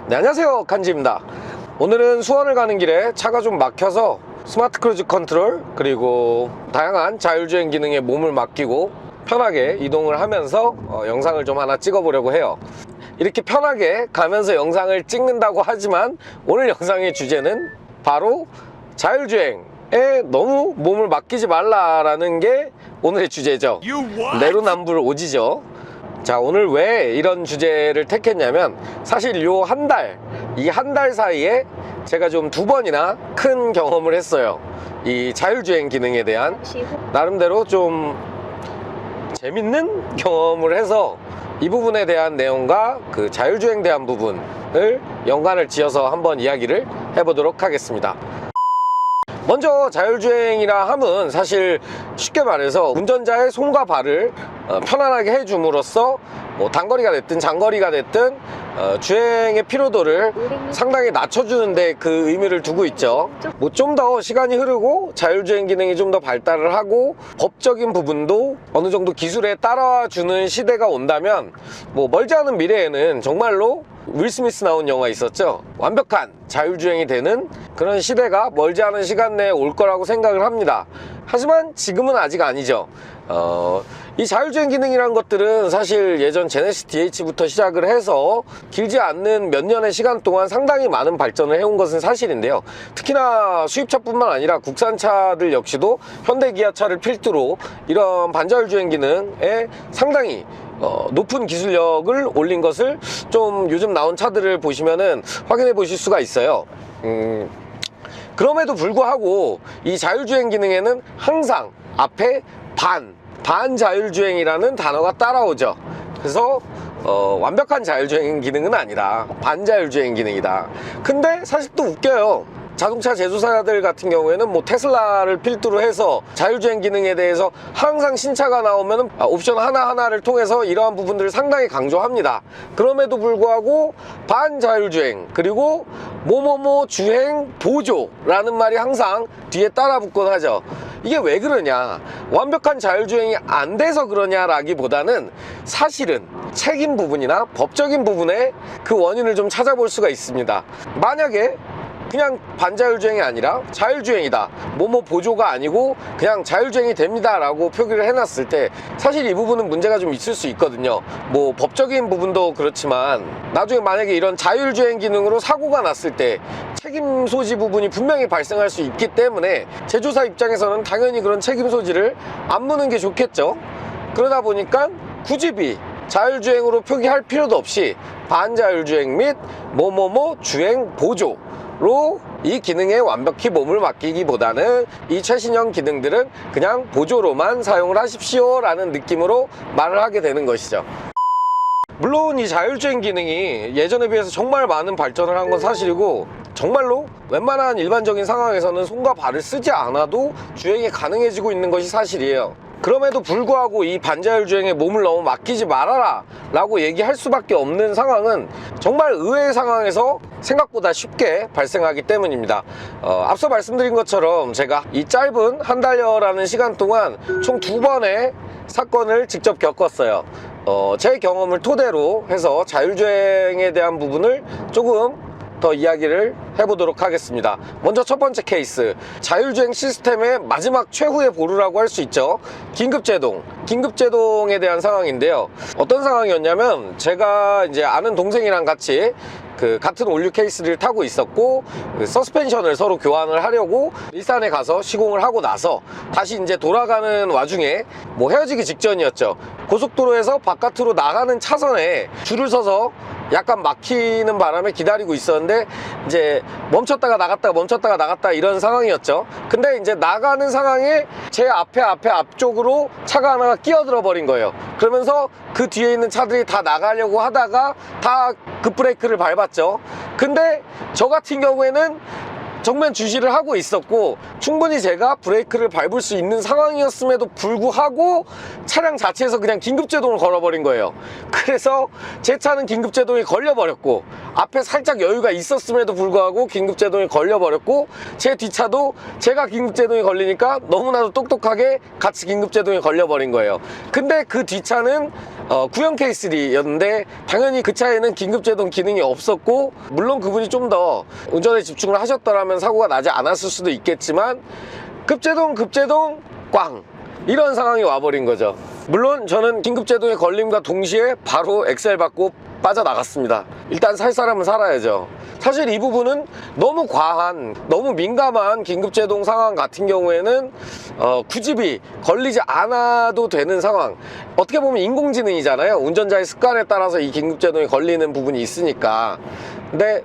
네, 안녕하세요, 칸지입니다. 오늘은 수원을 가는 길에 차가 좀 막혀서 스마트 크루즈 컨트롤 그리고 다양한 자율주행 기능에 몸을 맡기고 편하게 이동을 하면서 영상을 좀 하나 찍어 보려고 해요. 이렇게 편하게 가면서 영상을 찍는다고 하지만 오늘 영상의 주제는 바로 자율주행에 너무 몸을 맡기지 말라라는 게 오늘의 주제죠. 내로남불 오지죠. 자, 오늘 왜 이런 주제를 택했냐면 사실 이 한 달 사이에 제가 좀 2번이나 큰 경험을 했어요. 이 자율주행 기능에 대한 나름대로 좀 재밌는 경험을 해서 이 부분에 대한 내용과 그 자율주행 대한 부분을 연관을 지어서 한번 이야기를 해보도록 하겠습니다. 먼저 자율주행이라 함은 사실 쉽게 말해서 운전자의 손과 발을 편안하게 해줌으로써 뭐 단거리가 됐든 장거리가 됐든 주행의 피로도를 상당히 낮춰주는데 그 의미를 두고 있죠. 뭐 좀 더 시간이 흐르고 자율주행 기능이 좀 더 발달을 하고 법적인 부분도 어느 정도 기술에 따라주는 시대가 온다면 뭐 멀지 않은 미래에는 정말로 윌 스미스 나온 영화 있었죠. 완벽한 자율주행이 되는 그런 시대가 멀지 않은 시간 내에 올 거라고 생각을 합니다. 하지만 지금은 아직 아니죠. 이 자율주행 기능이란 것들은 사실 예전 제네시스 DH부터 시작을 해서 길지 않는 몇 년의 시간 동안 상당히 많은 발전을 해온 것은 사실인데요. 특히나 수입차뿐만 아니라 국산차들 역시도 현대기아차를 필두로 이런 반자율주행 기능에 상당히 높은 기술력을 올린 것을 좀 요즘 나온 차들을 보시면은 확인해 보실 수가 있어요. 그럼에도 불구하고 이 자율주행 기능에는 항상 앞에 반자율주행이라는 단어가 따라오죠. 그래서 완벽한 자율주행 기능은 아니라 반자율주행 기능이다. 근데 사실 또 웃겨요. 자동차 제조사들 같은 경우에는 뭐 테슬라를 필두로 해서 자율주행 기능에 대해서 항상 신차가 나오면 옵션 하나하나를 통해서 이러한 부분들을 상당히 강조합니다. 그럼에도 불구하고 반자율주행 그리고 뭐뭐뭐 주행 보조라는 말이 항상 뒤에 따라 붙곤 하죠. 이게 왜 그러냐, 완벽한 자율주행이 안 돼서 그러냐라기보다는 사실은 책임 부분이나 법적인 부분에 그 원인을 좀 찾아볼 수가 있습니다. 만약에 그냥 반자율주행이 아니라 자율주행이다, 뭐뭐 보조가 아니고 그냥 자율주행이 됩니다 라고 표기를 해놨을 때 사실 이 부분은 문제가 좀 있을 수 있거든요. 뭐 법적인 부분도 그렇지만 나중에 만약에 이런 자율주행 기능으로 사고가 났을 때 책임 소지 부분이 분명히 발생할 수 있기 때문에 제조사 입장에서는 당연히 그런 책임 소지를 안 묻는 게 좋겠죠. 그러다 보니까 굳이 자율주행으로 표기할 필요도 없이 반자율주행 및 뭐뭐뭐 주행 보조 로 이 기능에 완벽히 몸을 맡기기보다는 이 최신형 기능들은 그냥 보조로만 사용을 하십시오 라는 느낌으로 말을 하게 되는 것이죠. 물론 이 자율주행 기능이 예전에 비해서 정말 많은 발전을 한 건 사실이고 정말로 웬만한 일반적인 상황에서는 손과 발을 쓰지 않아도 주행이 가능해지고 있는 것이 사실이에요. 그럼에도 불구하고 이 반자율주행에 몸을 너무 맡기지 말아라 라고 얘기할 수밖에 없는 상황은 정말 의외의 상황에서 생각보다 쉽게 발생하기 때문입니다. 앞서 말씀드린 것처럼 제가 이 짧은 한 달여라는 시간 동안 총 2번의 사건을 직접 겪었어요. 제 경험을 토대로 해서 자율주행에 대한 부분을 조금 더 이야기를 해보도록 하겠습니다. 먼저 첫 번째 케이스, 자율주행 시스템의 마지막 최후의 보루라고 할 수 있죠. 긴급제동에 대한 상황인데요. 어떤 상황이었냐면 제가 이제 아는 동생이랑 같이 같은 올류 케이스를 타고 있었고 서스펜션을 서로 교환을 하려고 일산에 가서 시공을 하고 나서 다시 이제 돌아가는 와중에 뭐 헤어지기 직전이었죠. 고속도로에서 바깥으로 나가는 차선에 줄을 서서 약간 막히는 바람에 기다리고 있었는데 이제 멈췄다가 나갔다 이런 상황이었죠. 근데 이제 나가는 상황에 제 앞쪽으로 차가 하나가 끼어들어 버린 거예요. 그러면서 그 뒤에 있는 차들이 다 나가려고 하다가 다 급브레이크를 밟았죠. 근데 저 같은 경우에는 정면 주시를 하고 있었고 충분히 제가 브레이크를 밟을 수 있는 상황이었음에도 불구하고 차량 자체에서 그냥 긴급제동을 걸어버린 거예요. 그래서 제 차는 긴급제동이 걸려버렸고 앞에 살짝 여유가 있었음에도 불구하고 긴급제동이 걸려버렸고 제 뒷차도 제가 긴급제동이 걸리니까 너무나도 똑똑하게 같이 긴급제동이 걸려버린 거예요. 근데 그 뒷차는 구형 K3였는데 당연히 그 차에는 긴급제동 기능이 없었고, 물론 그분이 좀 더 운전에 집중을 하셨더라면 사고가 나지 않았을 수도 있겠지만 급제동 꽝, 이런 상황이 와버린 거죠. 물론 저는 긴급제동에 걸림과 동시에 바로 엑셀 받고 빠져나갔습니다. 일단 살 사람은 살아야죠. 사실 이 부분은 너무 과한, 너무 민감한 긴급제동 상황 같은 경우에는 굳이 걸리지 않아도 되는 상황. 어떻게 보면 인공지능이잖아요. 운전자의 습관에 따라서 이 긴급제동이 걸리는 부분이 있으니까. 근데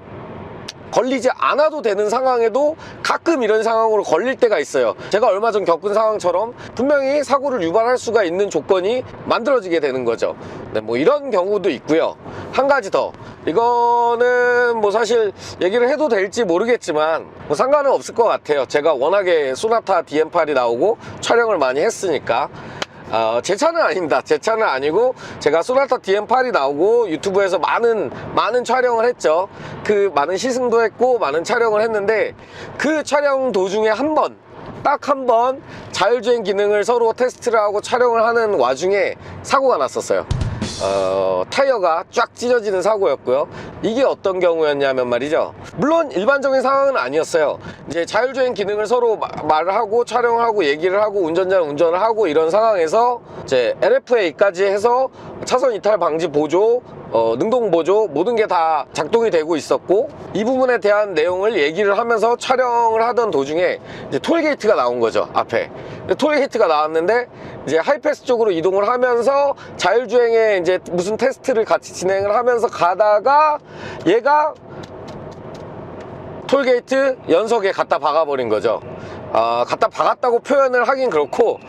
걸리지 않아도 되는 상황에도 가끔 이런 상황으로 걸릴 때가 있어요. 제가 얼마 전 겪은 상황처럼 분명히 사고를 유발할 수가 있는 조건이 만들어지게 되는 거죠. 네, 뭐 이런 경우도 있고요. 한 가지 더, 이거는 뭐 사실 얘기를 해도 될지 모르겠지만 뭐 상관은 없을 것 같아요. 제가 워낙에 소나타 DM8이 나오고 촬영을 많이 했으니까. 제 차는 아닙니다. 제 차는 아니고 제가 소나타 DM8이 나오고 유튜브에서 많은 촬영을 했죠. 그 많은 시승도 했고 많은 촬영을 했는데, 그 촬영 도중에 딱 한 번 자율주행 기능을 서로 테스트를 하고 촬영을 하는 와중에 사고가 났었어요. 타이어가 쫙 찢어지는 사고였고요. 이게 어떤 경우였냐면 말이죠, 물론 일반적인 상황은 아니었어요. 이제 자율주행 기능을 서로 말을 하고 촬영을 하고 얘기를 하고 운전자는 운전을 하고 이런 상황에서 이제 LFA까지 해서 차선 이탈 방지 보조, 능동 보조, 모든 게 다 작동이 되고 있었고, 이 부분에 대한 내용을 얘기를 하면서 촬영을 하던 도중에 이제 톨게이트가 나온 거죠. 앞에 톨게이트가 나왔는데 이제 하이패스 쪽으로 이동을 하면서 자율주행에 이제 무슨 테스트를 같이 진행을 하면서 가다가 얘가 톨게이트 연석에 갖다 박아버린 거죠. 갖다 박았다고 표현을 하긴 그렇고,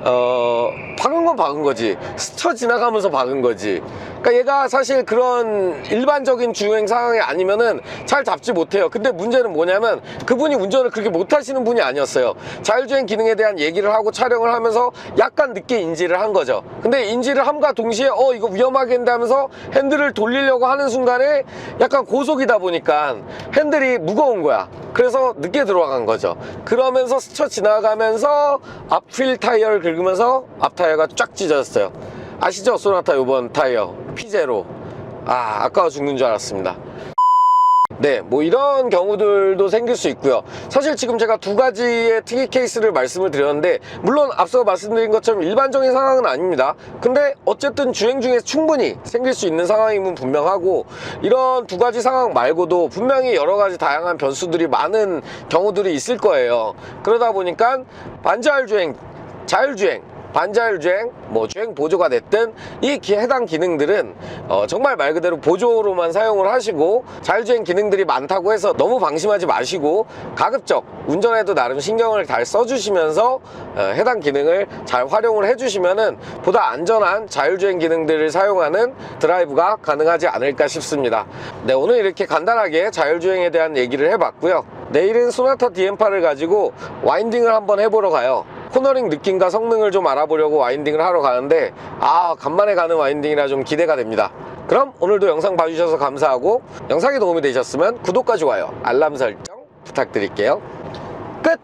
박은 건 박은 거지, 스쳐 지나가면서 박은 거지. 그러니까 얘가 사실 그런 일반적인 주행 상황이 아니면은 잘 잡지 못해요. 근데 문제는 뭐냐면 그분이 운전을 그렇게 못하시는 분이 아니었어요. 자율주행 기능에 대한 얘기를 하고 촬영을 하면서 약간 늦게 인지를 한 거죠. 근데 인지를 함과 동시에 이거 위험하겠는데 하면서 핸들을 돌리려고 하는 순간에 약간 고속이다 보니까 핸들이 무거운 거야. 그래서 늦게 들어간 거죠. 그러면서 스쳐 지나가면서 앞휠 타이어를 긁으면서 앞 타이어가 쫙 찢어졌어요. 아시죠? 소나타 요번 타이어 P0. 아까워 죽는 줄 알았습니다. 네, 뭐 이런 경우들도 생길 수 있고요. 사실 지금 제가 두 가지의 특이 케이스를 말씀을 드렸는데, 물론 앞서 말씀드린 것처럼 일반적인 상황은 아닙니다. 근데 어쨌든 주행 중에 충분히 생길 수 있는 상황임은 분명하고, 이런 두 가지 상황 말고도 분명히 여러 가지 다양한 변수들이 많은 경우들이 있을 거예요. 그러다 보니까 반자율주행, 자율주행, 반자율주행, 뭐 주행 보조가 됐든 이 해당 기능들은 정말 말 그대로 보조로만 사용을 하시고, 자율주행 기능들이 많다고 해서 너무 방심하지 마시고 가급적 운전에도 나름 신경을 잘 써주시면서 해당 기능을 잘 활용을 해주시면은 보다 안전한 자율주행 기능들을 사용하는 드라이브가 가능하지 않을까 싶습니다. 네, 오늘 이렇게 간단하게 자율주행에 대한 얘기를 해봤고요. 내일은 소나타 DM8을 가지고 와인딩을 한번 해보러 가요. 코너링 느낌과 성능을 좀 알아보려고 와인딩을 하러 가는데, 간만에 가는 와인딩이라 좀 기대가 됩니다. 그럼 오늘도 영상 봐주셔서 감사하고, 영상이 도움이 되셨으면 구독과 좋아요, 알람 설정 부탁드릴게요. 끝!